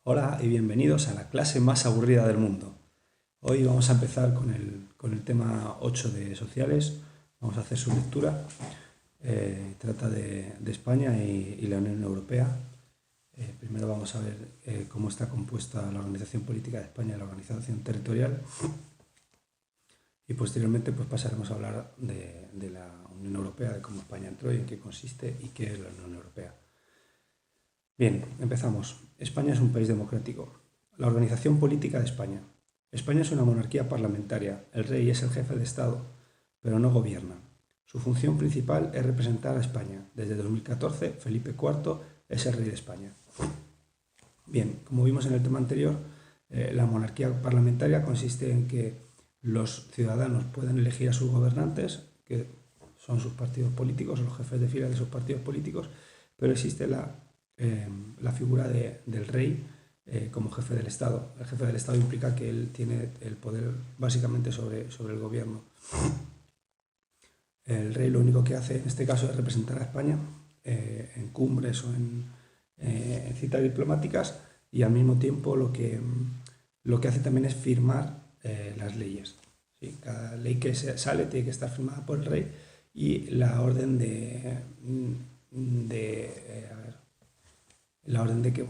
Hola y bienvenidos a la clase más aburrida del mundo. Hoy vamos a empezar con el tema 8 de sociales. Vamos a hacer su lectura. Trata de España y la Unión Europea. Primero vamos a ver cómo está compuesta la organización política de España y la organización territorial. Y posteriormente pues pasaremos a hablar de la Unión Europea, de cómo España entró y en qué consiste y qué es la Unión Europea. Bien, empezamos. España es un país democrático. La organización política de España. España es una monarquía parlamentaria. El rey es el jefe de Estado, pero no gobierna. Su función principal es representar a España. Desde 2014, Felipe IV es el rey de España. Bien, como vimos en el tema anterior, la monarquía parlamentaria consiste en que los ciudadanos pueden elegir a sus gobernantes, que son sus partidos políticos o los jefes de fila de sus partidos políticos, pero existe la figura del rey como jefe del Estado. El jefe del Estado implica que él tiene el poder básicamente sobre el gobierno. El rey lo único que hace en este caso es representar a España en cumbres o en citas diplomáticas, y al mismo tiempo lo que hace también es firmar las leyes. ¿Sí? Cada ley que sale tiene que estar firmada por el rey, y la orden de que,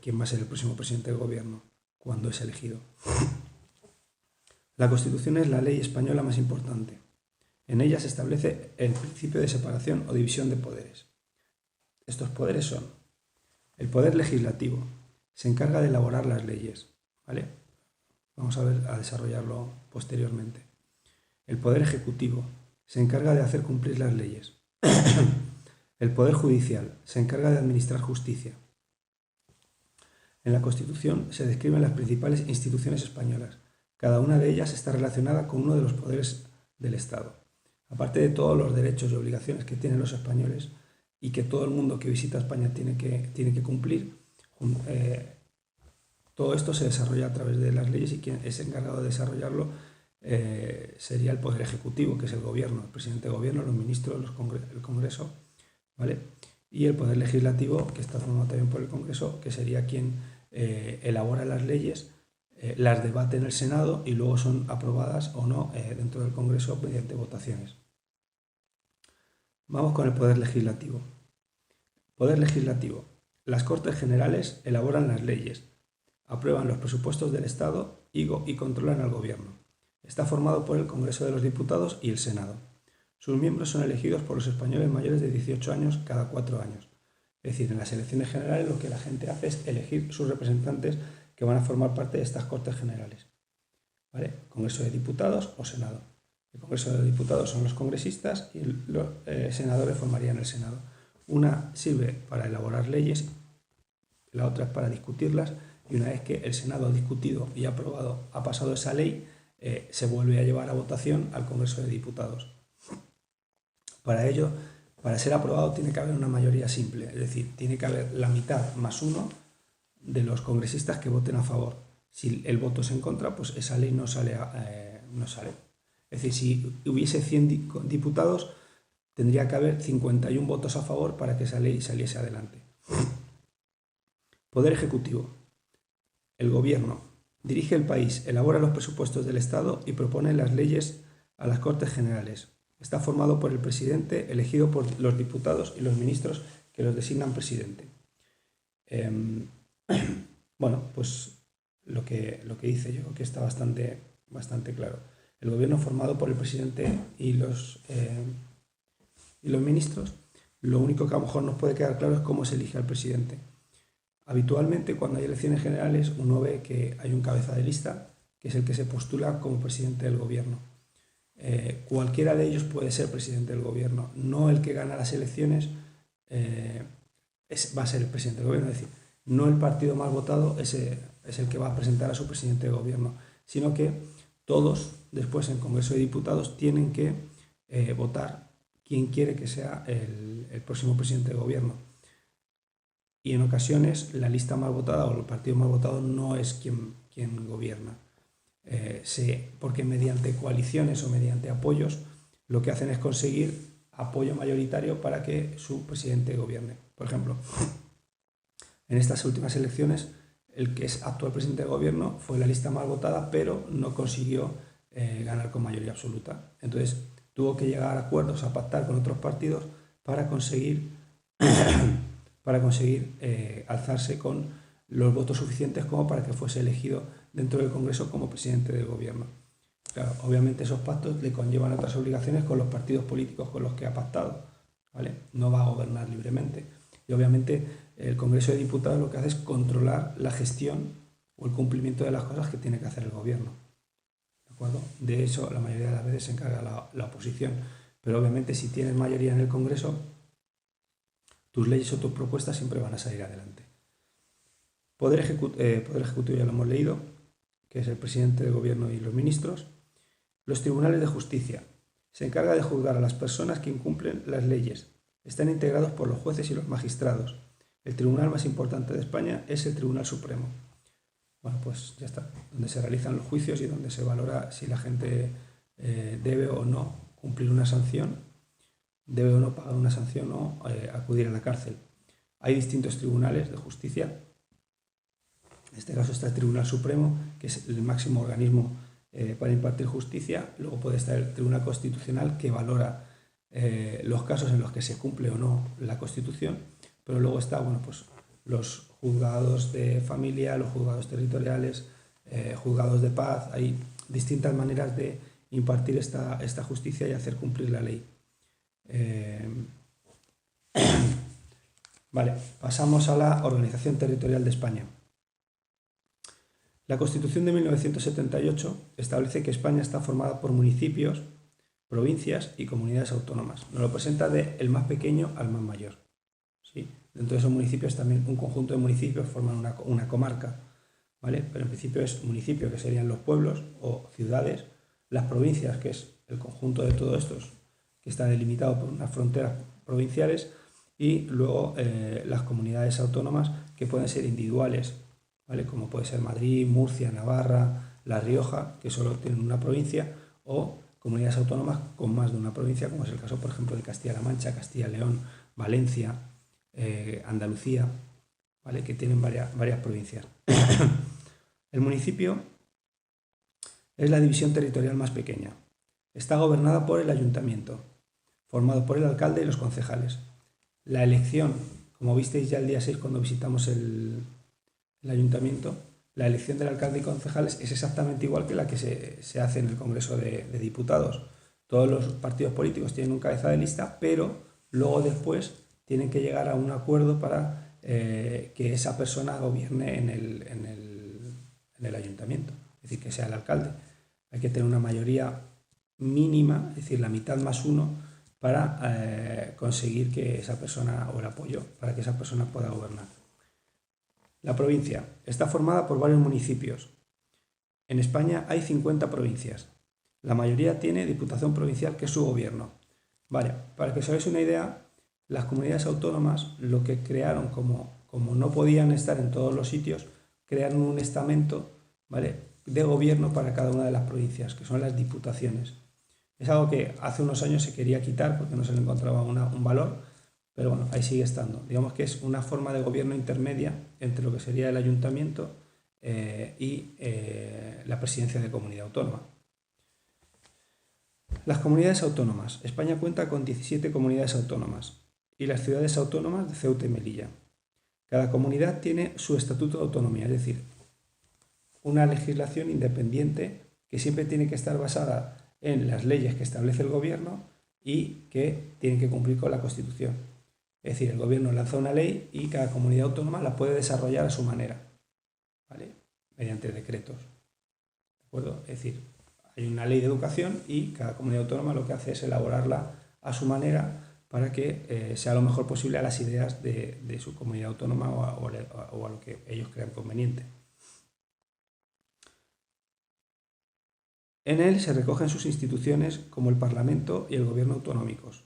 quién va a ser el próximo presidente del gobierno cuando es elegido. La Constitución es la ley española más importante. En ella se establece el principio de separación o división de poderes. Estos poderes son: el poder legislativo, se encarga de elaborar las leyes, ¿vale? Vamos a desarrollarlo posteriormente. El poder ejecutivo, se encarga de hacer cumplir las leyes. El Poder Judicial se encarga de administrar justicia. En la Constitución se describen las principales instituciones españolas. Cada una de ellas está relacionada con uno de los poderes del Estado. Aparte de todos los derechos y obligaciones que tienen los españoles y que todo el mundo que visita España tiene que cumplir, todo esto se desarrolla a través de las leyes, y quien es encargado de desarrollarlo sería el Poder Ejecutivo, que es el gobierno, el presidente del gobierno, los ministros, el Congreso, ¿vale? Y el Poder Legislativo, que está formado también por el Congreso, que sería quien elabora las leyes, las debate en el Senado y luego son aprobadas o no dentro del Congreso mediante votaciones. Vamos con el Poder Legislativo. Poder Legislativo. Las Cortes Generales elaboran las leyes, aprueban los presupuestos del Estado y controlan al Gobierno. Está formado por el Congreso de los Diputados y el Senado. Sus miembros son elegidos por los españoles mayores de 18 años cada 4 años. Es decir, en las elecciones generales lo que la gente hace es elegir sus representantes que van a formar parte de estas Cortes Generales, ¿vale? Congreso de Diputados o Senado. El Congreso de Diputados son los congresistas y los senadores formarían el Senado. Una sirve para elaborar leyes, la otra es para discutirlas, y una vez que el Senado ha discutido y ha aprobado, ha pasado esa ley, se vuelve a llevar a votación al Congreso de Diputados. Para ello, para ser aprobado tiene que haber una mayoría simple, es decir, tiene que haber la mitad más uno de los congresistas que voten a favor. Si el voto es en contra, pues esa ley no sale. Es decir, si hubiese 100 diputados, tendría que haber 51 votos a favor para que esa ley saliese adelante. Poder Ejecutivo. El Gobierno dirige el país, elabora los presupuestos del Estado y propone las leyes a las Cortes Generales. Está formado por el presidente, elegido por los diputados y los ministros que los designan presidente. Bueno, pues lo que dice yo, que está bastante claro. El gobierno formado por el presidente y los ministros. Lo único que a lo mejor nos puede quedar claro es cómo se elige al presidente. Habitualmente, cuando hay elecciones generales, uno ve que hay un cabeza de lista, que es el que se postula como presidente del gobierno. Cualquiera de ellos puede ser presidente del gobierno, no el que gana las elecciones va a ser el presidente del gobierno, es decir, no el partido más votado es el que va a presentar a su presidente de gobierno, sino que todos después en Congreso de Diputados tienen que votar quién quiere que sea el próximo presidente de gobierno. Y en ocasiones la lista más votada o el partido más votado no es quien gobierna. Porque mediante coaliciones o mediante apoyos lo que hacen es conseguir apoyo mayoritario para que su presidente gobierne. Por ejemplo, en estas últimas elecciones el que es actual presidente del gobierno fue la lista más votada, pero no consiguió ganar con mayoría absoluta. Entonces tuvo que llegar a acuerdos, a pactar con otros partidos para conseguir, alzarse con los votos suficientes como para que fuese elegido dentro del Congreso como presidente del gobierno. Claro, obviamente esos pactos le conllevan otras obligaciones con los partidos políticos con los que ha pactado, ¿vale? No va a gobernar libremente. Y obviamente el Congreso de Diputados lo que hace es controlar la gestión o el cumplimiento de las cosas que tiene que hacer el gobierno. ¿De acuerdo? De eso la mayoría de las veces se encarga la oposición. Pero obviamente si tienes mayoría en el Congreso, tus leyes o tus propuestas siempre van a salir adelante. Poder Ejecutivo ya lo hemos leído, que es el presidente del gobierno y los ministros. Los tribunales de justicia. Se encarga de juzgar a las personas que incumplen las leyes. Están integrados por los jueces y los magistrados. El tribunal más importante de España es el Tribunal Supremo. Bueno, pues ya está, donde se realizan los juicios y donde se valora si la gente debe o no cumplir una sanción, debe o no pagar una sanción o acudir a la cárcel. Hay distintos tribunales de justicia. En este caso está el Tribunal Supremo, que es el máximo organismo para impartir justicia. Luego puede estar el Tribunal Constitucional, que valora los casos en los que se cumple o no la Constitución, pero luego está, bueno, pues los juzgados de familia, los juzgados territoriales, juzgados de paz. Hay distintas maneras de impartir esta justicia y hacer cumplir la ley. Vale, pasamos a la organización territorial de España. La Constitución de 1978 establece que España está formada por municipios, provincias y comunidades autónomas. Nos lo presenta del más pequeño al más mayor. ¿Sí? Dentro de esos municipios también un conjunto de municipios forman una comarca, ¿vale? Pero en principio es municipio, que serían los pueblos o ciudades, las provincias, que es el conjunto de todos estos, que está delimitado por unas fronteras provinciales, y luego las comunidades autónomas, que pueden ser individuales, ¿vale? Como puede ser Madrid, Murcia, Navarra, La Rioja, que solo tienen una provincia, o comunidades autónomas con más de una provincia, como es el caso, por ejemplo, de Castilla-La Mancha, Castilla y León, Valencia, Andalucía, ¿vale? Que tienen varias provincias. El municipio es la división territorial más pequeña. Está gobernada por el ayuntamiento, formado por el alcalde y los concejales. La elección, como visteis ya el día 6 cuando visitamos el ayuntamiento, la elección del alcalde y concejales es exactamente igual que la que se hace en el Congreso de Diputados. Todos los partidos políticos tienen un cabeza de lista, pero luego después tienen que llegar a un acuerdo para que esa persona gobierne en el ayuntamiento, es decir, que sea el alcalde. Hay que tener una mayoría mínima, es decir, la mitad más uno, para conseguir que esa persona, o el apoyo, para que esa persona pueda gobernar. La provincia está formada por varios municipios. En España hay 50 provincias. La mayoría tiene Diputación Provincial, que es su gobierno. Vale, para que os hagáis una idea, las comunidades autónomas lo que crearon, como no podían estar en todos los sitios, crearon un estamento, ¿vale?, de gobierno para cada una de las provincias, que son las diputaciones. Es algo que hace unos años se quería quitar porque no se le encontraba un valor, pero bueno, ahí sigue estando. Digamos que es una forma de gobierno intermedia entre lo que sería el ayuntamiento y la presidencia de comunidad autónoma. Las comunidades autónomas. España cuenta con 17 comunidades autónomas y las ciudades autónomas de Ceuta y Melilla. Cada comunidad tiene su estatuto de autonomía, es decir, una legislación independiente que siempre tiene que estar basada en las leyes que establece el gobierno y que tienen que cumplir con la Constitución. Es decir, el gobierno lanza una ley y cada comunidad autónoma la puede desarrollar a su manera, ¿vale?, mediante decretos. ¿De acuerdo? Es decir, hay una ley de educación y cada comunidad autónoma lo que hace es elaborarla a su manera para que sea lo mejor posible a las ideas de su comunidad autónoma o a lo que ellos crean conveniente. En él se recogen sus instituciones como el Parlamento y el Gobierno autonómicos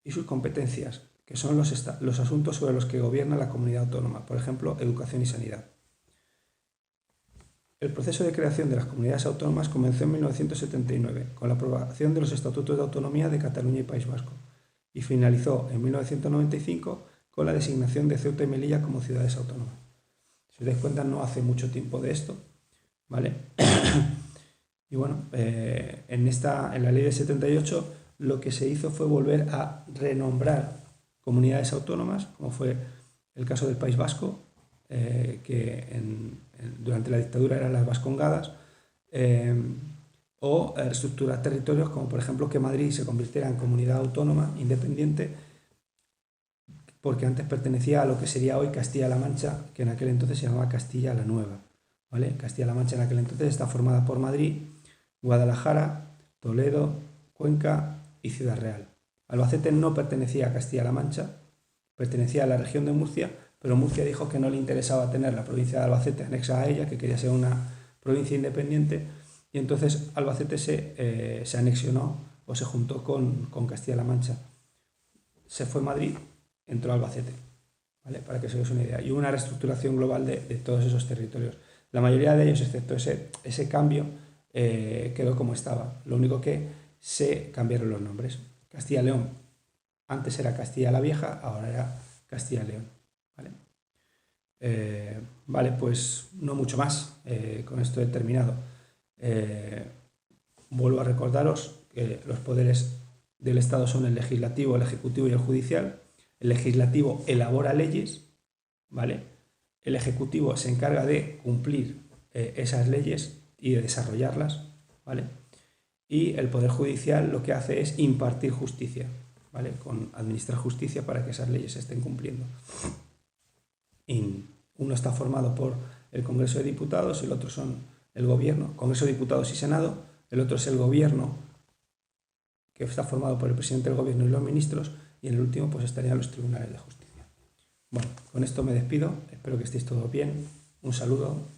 y sus competencias, que son los asuntos sobre los que gobierna la comunidad autónoma, por ejemplo, educación y sanidad. El proceso de creación de las comunidades autónomas comenzó en 1979, con la aprobación de los Estatutos de Autonomía de Cataluña y País Vasco, y finalizó en 1995 con la designación de Ceuta y Melilla como ciudades autónomas. Si os dais cuenta, no hace mucho tiempo de esto, ¿vale? Y bueno, en la ley de 78 lo que se hizo fue volver a renombrar comunidades autónomas, como fue el caso del País Vasco, que durante la dictadura eran las Vascongadas, o reestructurar territorios, como por ejemplo que Madrid se convirtiera en comunidad autónoma independiente, porque antes pertenecía a lo que sería hoy Castilla-La Mancha, que en aquel entonces se llamaba Castilla la Nueva, ¿vale? Castilla-La Mancha en aquel entonces está formada por Madrid, Guadalajara, Toledo, Cuenca y Ciudad Real. Albacete no pertenecía a Castilla-La Mancha, pertenecía a la región de Murcia, pero Murcia dijo que no le interesaba tener la provincia de Albacete anexa a ella, que quería ser una provincia independiente, y entonces Albacete se anexionó o se juntó con Castilla-La Mancha. Se fue Madrid, entró Albacete, ¿vale? Para que se os una idea. Y hubo una reestructuración global de todos esos territorios. La mayoría de ellos, excepto ese cambio, quedó como estaba. Lo único que se cambiaron los nombres. Castilla-León, antes era Castilla la Vieja, ahora era Castilla-León. Vale, pues no mucho más. Con esto he terminado. Vuelvo a recordaros que los poderes del Estado son el legislativo, el ejecutivo y el judicial. El legislativo elabora leyes, ¿vale? El ejecutivo se encarga de cumplir esas leyes y de desarrollarlas, ¿vale? Y el Poder Judicial lo que hace es impartir justicia, ¿vale? Administrar justicia para que esas leyes se estén cumpliendo. Y uno está formado por el Congreso de Diputados, el otro son el Gobierno, Congreso de Diputados y Senado, el otro es el Gobierno, que está formado por el presidente del Gobierno y los ministros, y en el último pues estarían los tribunales de justicia. Bueno, con esto me despido, espero que estéis todos bien, un saludo.